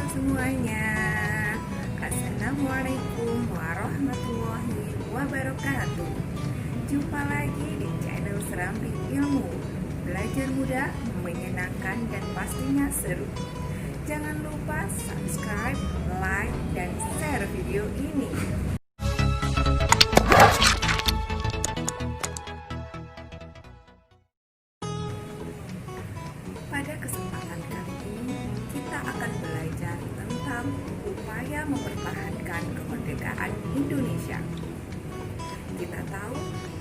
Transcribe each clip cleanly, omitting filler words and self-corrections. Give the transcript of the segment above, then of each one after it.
semuanya. Assalamualaikum warahmatullahi wabarakatuh. Jumpa lagi di channel Serambi Ilmu. Belajar mudah, menyenangkan, dan pastinya seru. Jangan lupa subscribe, like, dan share video ini. Pada kesempatan kali ini, kita akan belajar tentang upaya mempertahankan kemerdekaan Indonesia. Kita tahu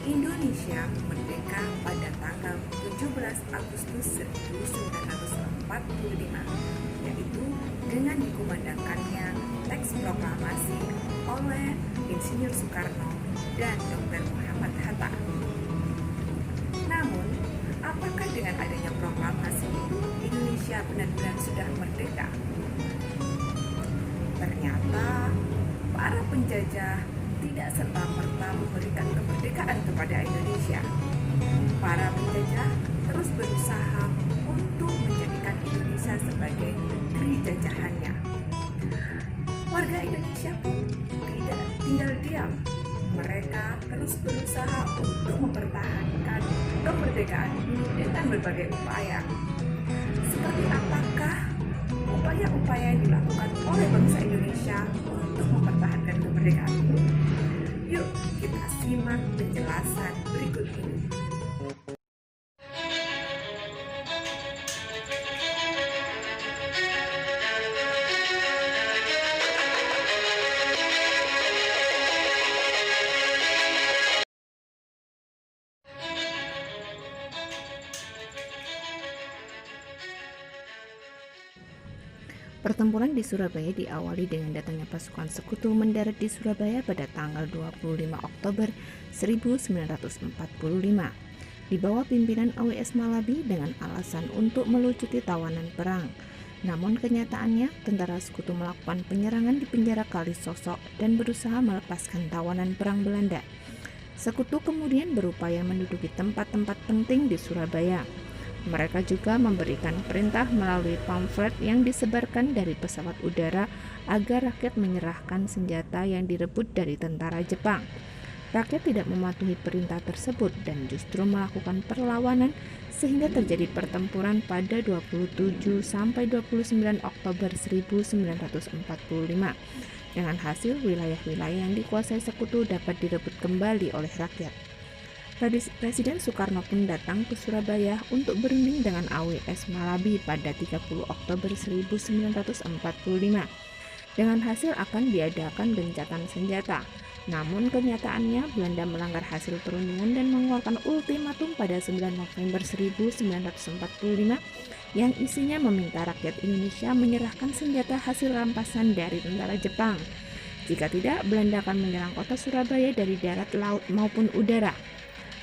Indonesia merdeka pada tanggal 17 Agustus 1945, yaitu dengan dikumandangkannya teks proklamasi oleh Insinyur Soekarno dan Dr. Muhammad Hatta. Namun, apakah dengan adanya proklamasi itu Indonesia benar-benar sudah merdeka? Ternyata para penjajah tidak serta-merta memberikan kemerdekaan kepada Indonesia. Para penjajah terus berusaha untuk menjadikan Indonesia sebagai negeri jajahannya. Warga Indonesia pun tidak tinggal diam. Mereka terus berusaha untuk mempertahankan kemerdekaan ini dengan berbagai upaya. Seperti apakah upaya-upaya yang dilakukan oleh bangsa Indonesia untuk mempertahankan kemerdekaan ini? Yuk kita simak penjelasan berikut ini. Pertempuran di Surabaya diawali dengan datangnya pasukan sekutu mendarat di Surabaya pada tanggal 25 Oktober 1945 di bawah pimpinan AWS Malabi dengan alasan untuk melucuti tawanan perang. Namun kenyataannya tentara sekutu melakukan penyerangan di penjara Kalisosok dan berusaha melepaskan tawanan perang Belanda. Sekutu kemudian berupaya menduduki tempat-tempat penting di Surabaya. Mereka juga memberikan perintah melalui pamflet yang disebarkan dari pesawat udara agar rakyat menyerahkan senjata yang direbut dari tentara Jepang. Rakyat tidak mematuhi perintah tersebut dan justru melakukan perlawanan sehingga terjadi pertempuran pada 27 sampai 29 Oktober 1945. Dengan hasil wilayah-wilayah yang dikuasai sekutu dapat direbut kembali oleh rakyat. Presiden Soekarno pun datang ke Surabaya untuk berunding dengan AWS Malabi pada 30 Oktober 1945 dengan hasil akan diadakan gencatan senjata. Namun kenyataannya Belanda melanggar hasil perundingan dan mengeluarkan ultimatum pada 9 November 1945 yang isinya meminta rakyat Indonesia menyerahkan senjata hasil rampasan dari tentara Jepang. Jika tidak, Belanda akan menyerang kota Surabaya dari darat, laut maupun udara.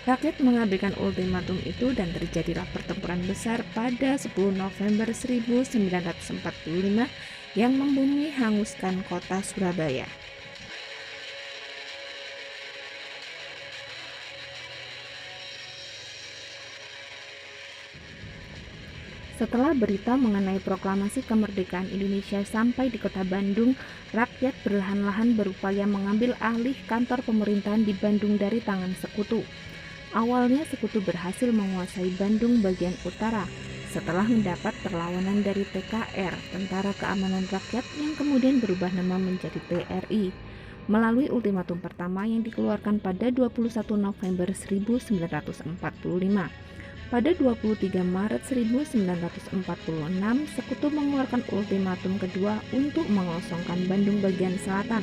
Rakyat mengabaikan ultimatum itu dan terjadilah pertempuran besar pada 10 November 1945 yang membumi hanguskan kota Surabaya. Setelah berita mengenai proklamasi kemerdekaan Indonesia sampai di kota Bandung, rakyat perlahan-lahan berupaya mengambil alih kantor pemerintahan di Bandung dari tangan sekutu. Awalnya sekutu berhasil menguasai Bandung bagian utara setelah mendapat perlawanan dari TKR, Tentara Keamanan Rakyat, yang kemudian berubah nama menjadi TRI, melalui ultimatum pertama yang dikeluarkan pada 21 November 1945. Pada 23 Maret 1946, sekutu mengeluarkan ultimatum kedua untuk mengosongkan Bandung bagian selatan.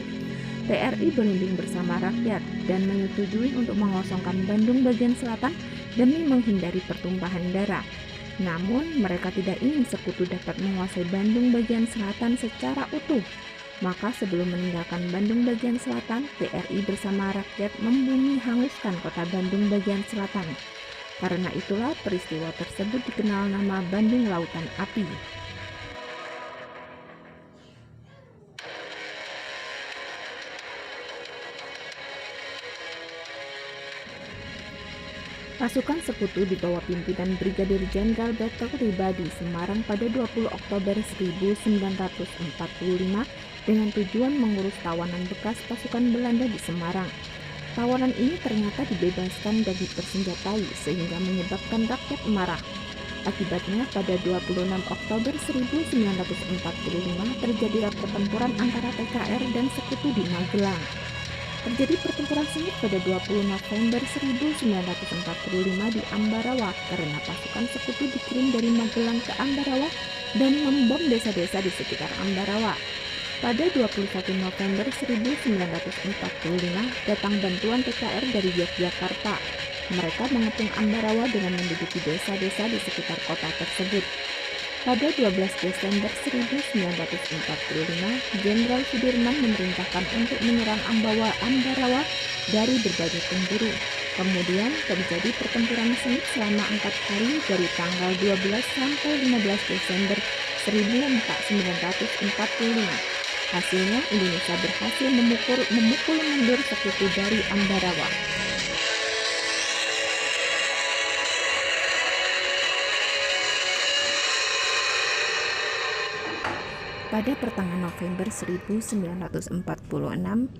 TRI berunding bersama rakyat dan menyetujui untuk mengosongkan Bandung bagian selatan demi menghindari pertumpahan darah. Namun, mereka tidak ingin sekutu dapat menguasai Bandung bagian selatan secara utuh. Maka sebelum meninggalkan Bandung bagian selatan, TRI bersama rakyat membumi hanguskan kota Bandung bagian selatan. Karena itulah peristiwa tersebut dikenal nama Bandung Lautan Api. Pasukan sekutu di bawah pimpinan Brigadir Jenderal Bertel tiba di Semarang pada 20 Oktober 1945 dengan tujuan mengurus tawanan bekas pasukan Belanda di Semarang. Tawanan ini ternyata dibebaskan dan dipersenjatai sehingga menyebabkan rakyat marah. Akibatnya pada 26 Oktober 1945 terjadilah pertempuran antara PKR dan sekutu di Magelang. Terjadi pertempuran sengit pada 20 November 1945 di Ambarawa karena pasukan sekutu dikirim dari Magelang ke Ambarawa dan membom desa-desa di sekitar Ambarawa. Pada 21 November 1945 datang bantuan PKR dari Yogyakarta. Mereka mengepung Ambarawa dengan menduduki desa-desa di sekitar kota tersebut. Pada 12 Desember 1945, Jenderal Sudirman memerintahkan untuk menyerang Ambarawa dari berbagai penjuru. Kemudian terjadi pertempuran sengit selama 4 hari dari tanggal 12 sampai 15 Desember 1945. Hasilnya Indonesia berhasil memukul mundur sekutu dari Ambarawa. Pada pertengahan November 1946,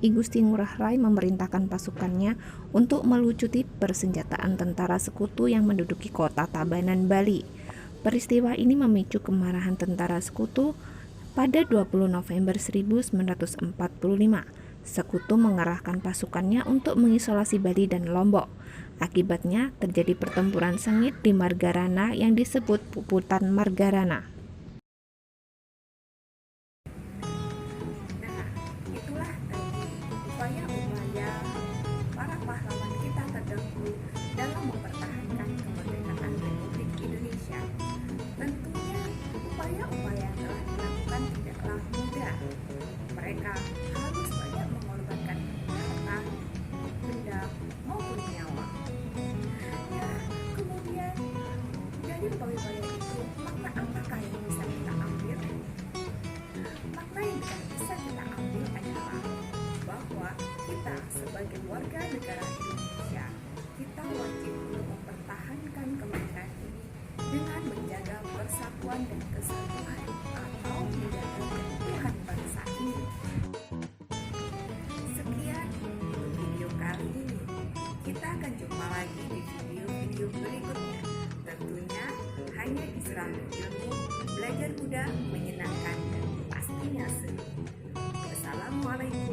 I Gusti Ngurah Rai memerintahkan pasukannya untuk melucuti persenjataan tentara sekutu yang menduduki kota Tabanan, Bali. Peristiwa ini memicu kemarahan tentara sekutu. Pada 20 November 1945, sekutu mengerahkan pasukannya untuk mengisolasi Bali dan Lombok. Akibatnya terjadi pertempuran sengit di Margarana yang disebut Puputan Margarana. Itulah tadi upaya-upaya para pahlawan kita terdahulu dalam mempertahankan kemerdekaan Republik Indonesia. Tentunya upaya-upaya yang telah dilakukan tidaklah mudah. Mereka harus banyak mengorbankan harta, benda maupun nyawa. Ya, kemudian dari upaya-upaya itu, makna apakah yang bisa kita ambil? Makna yang bisa kita ambil adalah bahwa kita sebagai warga negara Indonesia, kita wajib untuk mempertahankan kemerdekaan ini dengan menjaga persatuan dan kesatuan atau menjaga keutuhan bangsa ini. Sekian untuk video kali ini. Kita akan jumpa lagi di video-video berikutnya. Tentunya hanya Israel Ilmu, belajar mudah, menyenangkan, dan pastinya seru. Wassalamualaikum.